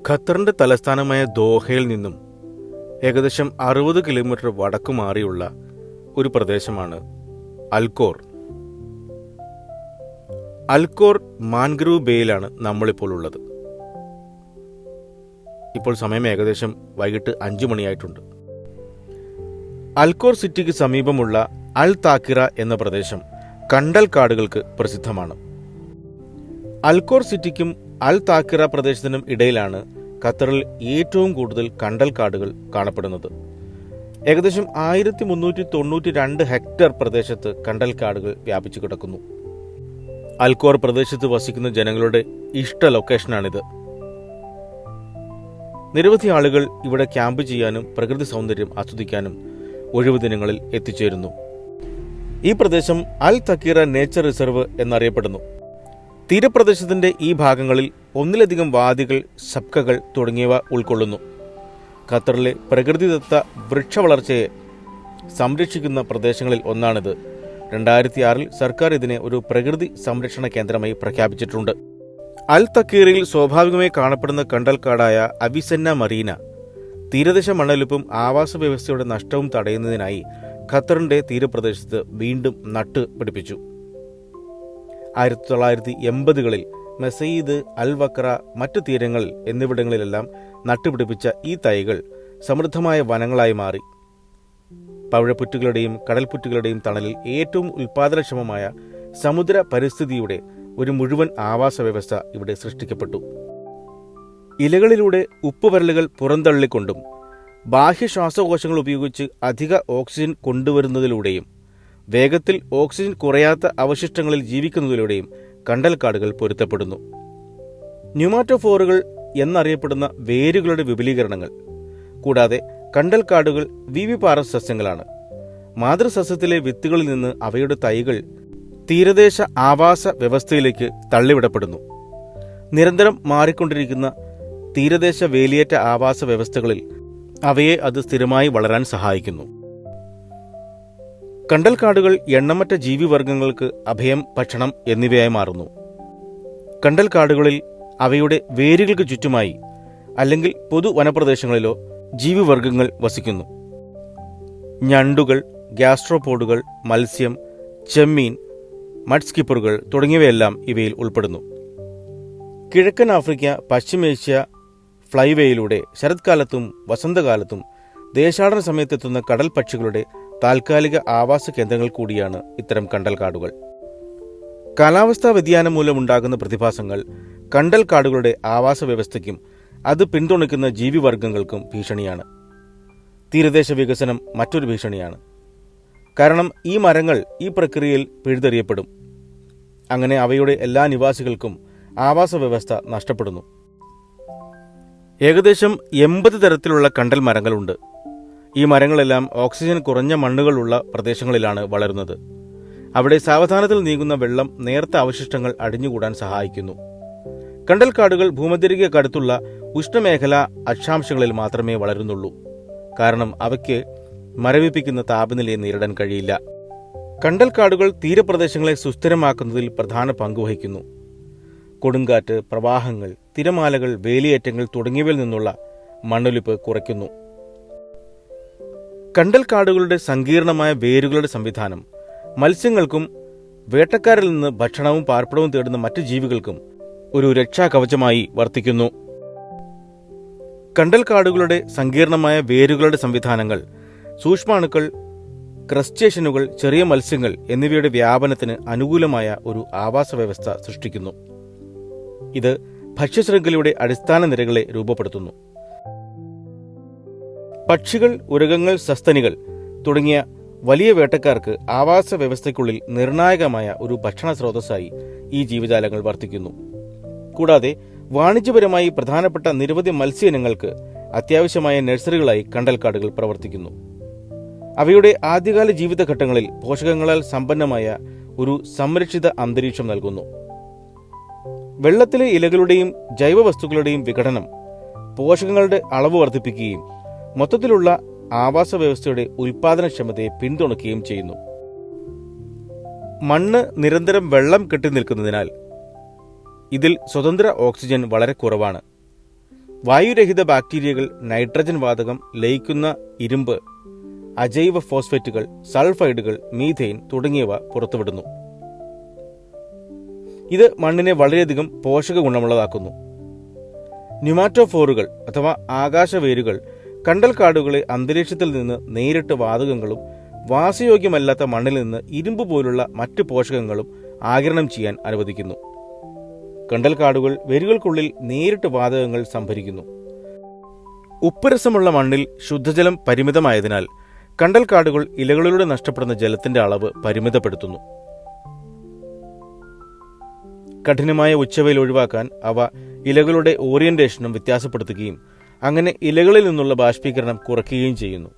ഖത്തറിന്റെ തലസ്ഥാനമായ ദോഹയിൽ നിന്നും ഏകദേശം 60 കിലോമീറ്റർ വടക്കു മാറിയുള്ള ഒരു പ്രദേശമാണ് അൽഖോർ. അൽഖോർ മാൻഗ്രൂവ് ബേയിലാണ് നമ്മളിപ്പോൾ ഉള്ളത്. ഇപ്പോൾ സമയം ഏകദേശം വൈകിട്ട് 5 മണിയായിട്ടുണ്ട്. അൽഖോർ സിറ്റിക്ക് സമീപമുള്ള അൽ താക്കിറ എന്ന പ്രദേശം കണ്ടൽ കാടുകൾക്ക് പ്രസിദ്ധമാണ്. അൽഖോർ സിറ്റിക്കും അൽ താക്കിറ പ്രദേശത്തിനും ഇടയിലാണ് ഖത്തറിൽ ഏറ്റവും കൂടുതൽ കണ്ടൽ കാടുകൾ കാണപ്പെടുന്നത്. ഏകദേശം 1392 ഹെക്ടർ പ്രദേശത്ത് കണ്ടൽ കാടുകൾ വ്യാപിച്ചു കിടക്കുന്നു. അൽഖോർ പ്രദേശത്ത് വസിക്കുന്ന ജനങ്ങളുടെ ഇഷ്ട ലൊക്കേഷനാണിത്. നിരവധി ആളുകൾ ഇവിടെ ക്യാമ്പ് ചെയ്യാനും പ്രകൃതി സൗന്ദര്യം ആസ്വദിക്കാനും ഒഴിവു ദിനങ്ങളിൽ എത്തിച്ചേരുന്നു. ഈ പ്രദേശം അൽ തക്കീറ നേച്ചർ റിസർവ് എന്നറിയപ്പെടുന്നു. തീരപ്രദേശത്തിന്റെ ഈ ഭാഗങ്ങളിൽ ഒന്നിലധികം വാദികൾ, സബ്കകൾ തുടങ്ങിയവ ഉൾക്കൊള്ളുന്നു. ഖത്തറിലെ പ്രകൃതിദത്ത വൃക്ഷവളർച്ചയെ സംരക്ഷിക്കുന്ന പ്രദേശങ്ങളിൽ ഒന്നാണിത്. 2006 സർക്കാർ ഇതിനെ ഒരു പ്രകൃതി സംരക്ഷണ കേന്ദ്രമായി പ്രഖ്യാപിച്ചിട്ടുണ്ട്. അൽ തക്കീറയിൽ സ്വാഭാവികമായി കാണപ്പെടുന്ന കണ്ടൽക്കാടായ അവിസെന്ന മറീന തീരദേശ മണ്ണൊലിപ്പും ആവാസ വ്യവസ്ഥയുടെ നഷ്ടവും തടയുന്നതിനായി ഖത്തറിന്റെ തീരപ്രദേശത്ത് വീണ്ടും നട്ട് പിടിപ്പിച്ചു. 1980കളിൽ മെസീദ്, അൽ വക്ര, മറ്റു തീരങ്ങൾ എന്നിവിടങ്ങളിലെല്ലാം നട്ടുപിടിപ്പിച്ച ഈ തൈകൾ സമൃദ്ധമായ വനങ്ങളായി മാറി. പവിഴപ്പുറ്റുകളുടെയും കടൽപ്പുറ്റുകളുടെയും തണലിൽ ഏറ്റവും ഉൽപാദനക്ഷമമായ സമുദ്ര പരിസ്ഥിതിയുടെ ഒരു മുഴുവൻ ആവാസ വ്യവസ്ഥ ഇവിടെ സൃഷ്ടിക്കപ്പെട്ടു. ഇലകളിലൂടെ ഉപ്പുപരലുകൾ പുറന്തള്ളിക്കൊണ്ടും ബാഹ്യ ശ്വാസകോശങ്ങൾ ഉപയോഗിച്ച് അധിക ഓക്സിജൻ കൊണ്ടുവരുന്നതിലൂടെയും വേഗത്തിൽ ഓക്സിജൻ കുറയാത്ത അവശിഷ്ടങ്ങളിൽ ജീവിക്കുന്നതിലൂടെയും കണ്ടൽക്കാടുകൾ പൊരുത്തപ്പെടുന്നു. ന്യൂമാറ്റോഫോറുകൾ എന്നറിയപ്പെടുന്ന വേരുകളുടെ വിപുലീകരണങ്ങൾ. കൂടാതെ കണ്ടൽക്കാടുകൾ വിവിപാറസ് സസ്യങ്ങളാണ്. മാതൃസസ്യത്തിലെ വിത്തുകളിൽ നിന്ന് അവയുടെ തൈകൾ തീരദേശ ആവാസ വ്യവസ്ഥയിലേക്ക് തള്ളിവിടപ്പെടുന്നു. നിരന്തരം മാറിക്കൊണ്ടിരിക്കുന്ന തീരദേശ വേലിയേറ്റ ആവാസ വ്യവസ്ഥകളിൽ അവയെ അത് സ്ഥിരമായി വളരാൻ സഹായിക്കുന്നു. കണ്ടൽക്കാടുകൾ എണ്ണമറ്റ ജീവിവർഗങ്ങൾക്ക് അഭയം, ഭക്ഷണം എന്നിവയായി മാറുന്നു. കണ്ടൽക്കാടുകളിൽ അവയുടെ വേരുകൾക്ക് ചുറ്റുമായി അല്ലെങ്കിൽ പൊതു വനപ്രദേശങ്ങളിലോ ജീവിവർഗങ്ങൾ വസിക്കുന്നു. ഞണ്ടുകൾ, ഗ്യാസ്ട്രോപോഡുകൾ, മത്സ്യം, ചെമ്മീൻ, മഡ് സ്കിപ്പറുകൾ തുടങ്ങിയവയെല്ലാം ഇവയിൽ ഉൾപ്പെടുന്നു. കിഴക്കൻ ആഫ്രിക്ക, പശ്ചിമേഷ്യ ഫ്ലൈവേയിലൂടെ ശരത്കാലത്തും വസന്തകാലത്തും ദേശാടന സമയത്തെത്തുന്ന കടൽ പക്ഷികളുടെ താൽക്കാലിക ആവാസ കേന്ദ്രങ്ങൾ കൂടിയാണ് ഇത്തരം കണ്ടൽക്കാടുകൾ. കാലാവസ്ഥാ വ്യതിയാനം മൂലമുണ്ടാകുന്ന പ്രതിഭാസങ്ങൾ കണ്ടൽക്കാടുകളുടെ ആവാസ വ്യവസ്ഥയ്ക്കും അത് പിന്തുണയ്ക്കുന്ന ജീവിവർഗങ്ങൾക്കും ഭീഷണിയാണ്. തീരദേശ വികസനം മറ്റൊരു ഭീഷണിയാണ്. കാരണം ഈ മരങ്ങൾ ഈ പ്രക്രിയയിൽ പിഴുതെറിയപ്പെടും. അങ്ങനെ അവയുടെ എല്ലാ നിവാസികൾക്കും ആവാസ വ്യവസ്ഥ നഷ്ടപ്പെടുന്നു. ഏകദേശം 80 തരത്തിലുള്ള കണ്ടൽ മരങ്ങളുണ്ട്. ഈ മരങ്ങളെല്ലാം ഓക്സിജൻ കുറഞ്ഞ മണ്ണുകളുള്ള പ്രദേശങ്ങളിലാണ് വളരുന്നത്. അവിടെ സാവധാനത്തിൽ നീങ്ങുന്ന വെള്ളം നേർത്ത അവശിഷ്ടങ്ങൾ അടിഞ്ഞുകൂടാൻ സഹായിക്കുന്നു. കണ്ടൽക്കാടുകൾ ഭൂമധ്യരേഖയ്ക്കടുത്തുള്ള ഉഷ്ണമേഖല അക്ഷാംശങ്ങളിൽ മാത്രമേ വളരുന്നുള്ളൂ. കാരണം അവയ്ക്ക് മരവിപ്പിക്കുന്ന താപനിലയെ നേരിടാൻ കഴിയില്ല. കണ്ടൽക്കാടുകൾ തീരപ്രദേശങ്ങളെ സുസ്ഥിരമാക്കുന്നതിൽ പ്രധാന പങ്കുവഹിക്കുന്നു. കൊടുങ്കാറ്റ്, പ്രവാഹങ്ങൾ, തിരമാലകൾ, വേലിയേറ്റങ്ങൾ തുടങ്ങിയവയിൽ നിന്നുള്ള മണ്ണൊലിപ്പ് കുറയ്ക്കുന്നു. കണ്ടൽക്കാടുകളുടെ സങ്കീർണമായ വേരുകളുടെ സംവിധാനം മത്സ്യങ്ങൾക്കും വേട്ടക്കാരിൽ നിന്ന് ഭക്ഷണവും പാർപ്പിടവും തേടുന്ന മറ്റു ജീവികൾക്കും ഒരു രക്ഷാകവചമായി വർത്തിക്കുന്നു. കണ്ടൽക്കാടുകളുടെ സങ്കീർണമായ വേരുകളുടെ സംവിധാനങ്ങൾ സൂക്ഷ്മാണുക്കൾ, ക്രസ്റ്റേഷ്യനുകൾ, ചെറിയ മത്സ്യങ്ങൾ എന്നിവയുടെ വ്യാപനത്തിന് അനുകൂലമായ ഒരു ആവാസ വ്യവസ്ഥ സൃഷ്ടിക്കുന്നു. ഇത് ഭക്ഷ്യശൃംഖലയുടെ അടിസ്ഥാന നിരകളെ രൂപപ്പെടുത്തുന്നു. പക്ഷികൾ, ഉരഗങ്ങൾ, സസ്തനികൾ തുടങ്ങിയ വലിയ വേട്ടക്കാർക്ക് ആവാസ വ്യവസ്ഥയ്ക്കുള്ളിൽ നിർണായകമായ ഒരു ഭക്ഷണ സ്രോതസ്സായി ഈ ജീവജാലങ്ങൾ വർത്തിക്കുന്നു. കൂടാതെ വാണിജ്യപരമായി പ്രധാനപ്പെട്ട നിരവധി മത്സ്യയിനങ്ങൾക്ക് അത്യാവശ്യമായ നഴ്സറികളായി കണ്ടൽക്കാടുകൾ പ്രവർത്തിക്കുന്നു. അവയുടെ ആദ്യകാല ജീവിതഘട്ടങ്ങളിൽ പോഷകങ്ങളാൽ സമ്പന്നമായ ഒരു സംരക്ഷിത അന്തരീക്ഷം നൽകുന്നു. വെള്ളത്തിലെ ഇലകളുടെയും ജൈവവസ്തുക്കളുടെയും വിഘടനം പോഷകങ്ങളുടെ അളവ് വർദ്ധിപ്പിക്കുകയും മൊത്തത്തിലുള്ള ആവാസ വ്യവസ്ഥയുടെ ഉൽപാദനക്ഷമതയെ പിന്തുണയ്ക്കുകയും ചെയ്യുന്നു. മണ്ണ് നിരന്തരം വെള്ളം കെട്ടി നിൽക്കുന്നതിനാൽ ഇതിൽ സ്വതന്ത്ര ഓക്സിജൻ വളരെ കുറവാണ്. വായുരഹിത ബാക്ടീരിയകൾ നൈട്രജൻ വാതകം, ലയിക്കുന്ന ഇരുമ്പ്, അജൈവ ഫോസ്ഫേറ്റുകൾ, സൾഫൈഡുകൾ, മീഥെയിൻ തുടങ്ങിയവ പുറത്തുവിടുന്നു. ഇത് മണ്ണിനെ വളരെയധികം പോഷക ഗുണമുള്ളതാക്കുന്നു. ന്യൂമാറ്റോഫോറുകൾ അഥവാ ആകാശവേരുകൾ കണ്ടൽക്കാടുകളെ അന്തരീക്ഷത്തിൽ നിന്ന് നേരിട്ട് വാതകങ്ങളും വാസയോഗ്യമല്ലാത്ത മണ്ണിൽ നിന്ന് ഇരുമ്പ് പോലുള്ള മറ്റ് പോഷകങ്ങളും ആഗിരണം ചെയ്യാൻ അനുവദിക്കുന്നു. കണ്ടൽക്കാടുകൾ വേരുകൾക്കുള്ളിൽ നേരിട്ട് വാതകങ്ങൾ സംഭരിക്കുന്നു. ഉപ്പുരസമുള്ള മണ്ണിൽ ശുദ്ധജലം പരിമിതമായതിനാൽ കണ്ടൽക്കാടുകൾ ഇലകളിലൂടെ നഷ്ടപ്പെടുന്ന ജലത്തിന്റെ അളവ് പരിമിതപ്പെടുത്തുന്നു. കഠിനമായ ഉച്ചവെയിൽ ഒഴിവാക്കാൻ അവ ഇലകളുടെ ഓറിയന്റേഷനും വ്യത്യാസപ്പെടുത്തുകയും അങ്ങനെ ഇലകളിൽ നിന്നുള്ള ബാഷ്പീകരണം കുറയ്ക്കുകയും ചെയ്യുന്നു.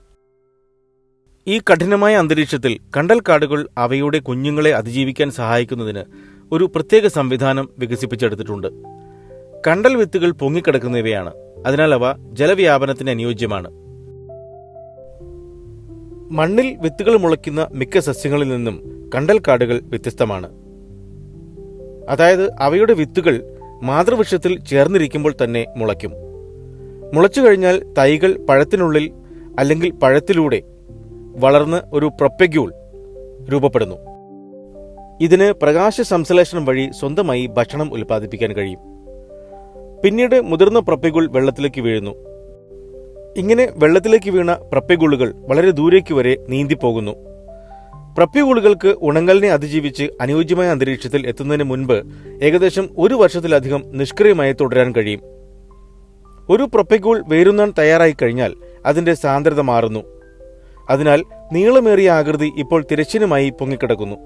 ഈ കഠിനമായ അന്തരീക്ഷത്തിൽ കണ്ടൽക്കാടുകൾ അവയുടെ കുഞ്ഞുങ്ങളെ അതിജീവിക്കാൻ സഹായിക്കുന്നതിന് ഒരു പ്രത്യേക സംവിധാനം വികസിപ്പിച്ചെടുത്തിട്ടുണ്ട്. കണ്ടൽ വിത്തുകൾ പൊങ്ങിക്കിടക്കുന്നവയാണ്, അതിനാൽ അവ ജലവ്യാപനത്തിന് അനുയോജ്യമാണ്. മണ്ണിൽ വിത്തുകൾ മുളയ്ക്കുന്ന മിക്ക സസ്യങ്ങളിൽ നിന്നും കണ്ടൽക്കാടുകൾ വ്യത്യസ്തമാണ്. അതായത് അവയുടെ വിത്തുകൾ മാതൃവൃക്ഷത്തിൽ ചേർന്നിരിക്കുമ്പോൾ തന്നെ മുളയ്ക്കും. മുളച്ചു കഴിഞ്ഞാൽ തൈകൾ പഴത്തിനുള്ളിൽ അല്ലെങ്കിൽ പഴത്തിലൂടെ വളർന്ന് ഒരു പ്രൊപ്പഗ്യൂൾ രൂപപ്പെടുന്നു. ഇതിന് പ്രകാശ സംശ്ലേഷണം വഴി സ്വന്തമായി ഭക്ഷണം ഉൽപ്പാദിപ്പിക്കാൻ കഴിയും. പിന്നീട് മുതിർന്ന പ്രൊപ്പഗ്യൂൾ വെള്ളത്തിലേക്ക് വീഴുന്നു. ഇങ്ങനെ വെള്ളത്തിലേക്ക് വീണ പ്രൊപ്പഗ്യൂളുകൾ വളരെ ദൂരേക്ക് വരെ നീന്തിപ്പോകുന്നു. പ്രൊപ്പഗ്യൂളുകൾക്ക് ഉണങ്ങലിനെ അതിജീവിച്ച് അനുയോജ്യമായ അന്തരീക്ഷത്തിൽ എത്തുന്നതിന് മുൻപ് ഏകദേശം 1 വർഷത്തിലധികം നിഷ്ക്രിയമായി തുടരാൻ കഴിയും. ഒരു പ്രൊപ്പഗ്യൂൾ വേരുന്നാൻ തയ്യാറായി കഴിഞ്ഞാൽ അതിന്റെ സാന്ദ്രത മാറുന്നു. അതിനാൽ നീളമേറിയ ആകൃതി ഇപ്പോൾ തിരശ്ചീനമായി പൊങ്ങിക്കിടക്കുന്നു.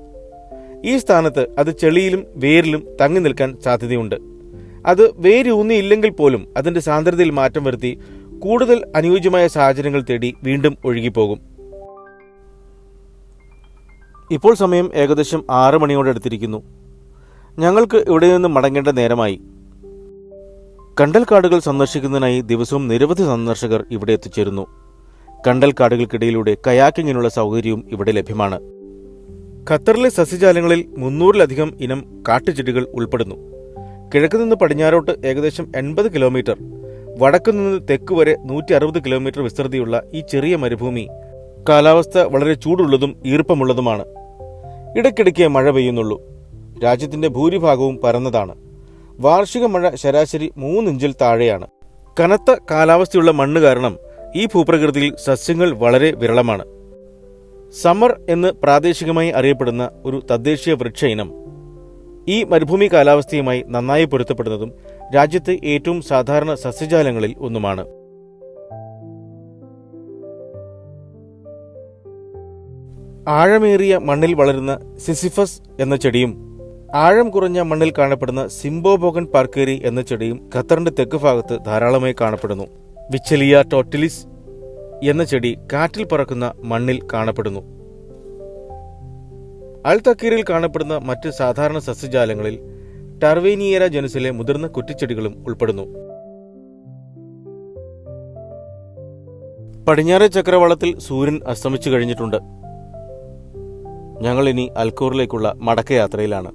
ഈ സ്ഥാനത്ത് അത് ചെളിയിലും വേരിലും തങ്ങി നിൽക്കാൻ സാധ്യതയുണ്ട്. അത് വേരൂന്നിയില്ലെങ്കിൽ പോലും അതിന്റെ സാന്ദ്രതയിൽ മാറ്റം വരുത്തി കൂടുതൽ അനുയോജ്യമായ സാഹചര്യങ്ങൾ തേടി വീണ്ടും ഒഴുകിപ്പോകും. ഇപ്പോൾ സമയം ഏകദേശം 6 മണിയോടടുത്തിരിക്കുന്നു. ഞങ്ങൾക്ക് ഇവിടെ നിന്ന് മടങ്ങേണ്ട നേരമായി. കണ്ടൽക്കാടുകൾ സന്ദർശിക്കുന്നതിനായി ദിവസവും നിരവധി സന്ദർശകർ ഇവിടെ എത്തിച്ചേരുന്നു. കണ്ടൽക്കാടുകൾക്കിടയിലൂടെ കയാക്കിങ്ങിനുള്ള സൗകര്യവും ഇവിടെ ലഭ്യമാണ്. ഖത്തറിലെ സസ്യജാലങ്ങളിൽ 300-ലധികം ഇനം കാട്ടുചെടികൾ ഉൾപ്പെടുന്നു. കിഴക്ക് നിന്ന് പടിഞ്ഞാറോട്ട് ഏകദേശം 80 കിലോമീറ്റർ, വടക്കു നിന്ന് തെക്ക് വരെ 160 കിലോമീറ്റർ വിസ്തൃതിയുള്ള ഈ ചെറിയ മരുഭൂമി കാലാവസ്ഥ വളരെ ചൂടുള്ളതും ഈർപ്പമുള്ളതുമാണ്. ഇടയ്ക്കിടയ്ക്ക് മഴ പെയ്യുന്നുള്ളൂ. രാജ്യത്തിന്റെ ഭൂരിഭാഗവും പരന്നതാണ്. വാർഷിക മഴ ശരാശരി 3 ഇഞ്ചിൽ താഴെയാണ്. കനത്ത കാലാവസ്ഥയുള്ള മണ്ണ് കാരണം ഈ ഭൂപ്രകൃതിയിൽ സസ്യങ്ങൾ വളരെ വിരളമാണ്. സമർ എന്ന് പ്രാദേശികമായി അറിയപ്പെടുന്ന ഒരു തദ്ദേശീയ വൃക്ഷ ഇനം ഈ മരുഭൂമി കാലാവസ്ഥയുമായി നന്നായി പൊരുത്തപ്പെടുന്നതും രാജ്യത്തെ ഏറ്റവും സാധാരണ സസ്യജാലങ്ങളിൽ ഒന്നുമാണ്. ആഴമേറിയ മണ്ണിൽ വളരുന്ന സിസിഫസ് എന്ന ചെടിയും ആഴം കുറഞ്ഞ മണ്ണിൽ കാണപ്പെടുന്ന സിംബോബോഗൻ പാർക്കേരി എന്ന ചെടിയും ഖത്തറിന്റെ തെക്ക് ഭാഗത്ത് ധാരാളമായി കാണപ്പെടുന്നു. വിച്ചലിയ ടോട്ടിലിസ് എന്ന ചെടി കാറ്റിൽ പറക്കുന്ന മണ്ണിൽ കാണപ്പെടുന്നു. അൽ തക്കീറിൽ കാണപ്പെടുന്ന മറ്റ് സാധാരണ സസ്യജാലങ്ങളിൽ ടർവേനിയേര ജനുസിലെ മുതിർന്ന കുറ്റിച്ചെടികളും ഉൾപ്പെടുന്നു. പടിഞ്ഞാറേ ചക്രവാളത്തിൽ സൂര്യൻ അസ്തമിച്ചു കഴിഞ്ഞിട്ടുണ്ട്. ഞങ്ങൾ ഇനി അൽഖോറിലേക്കുള്ള മടക്കയാത്രയിലാണ്.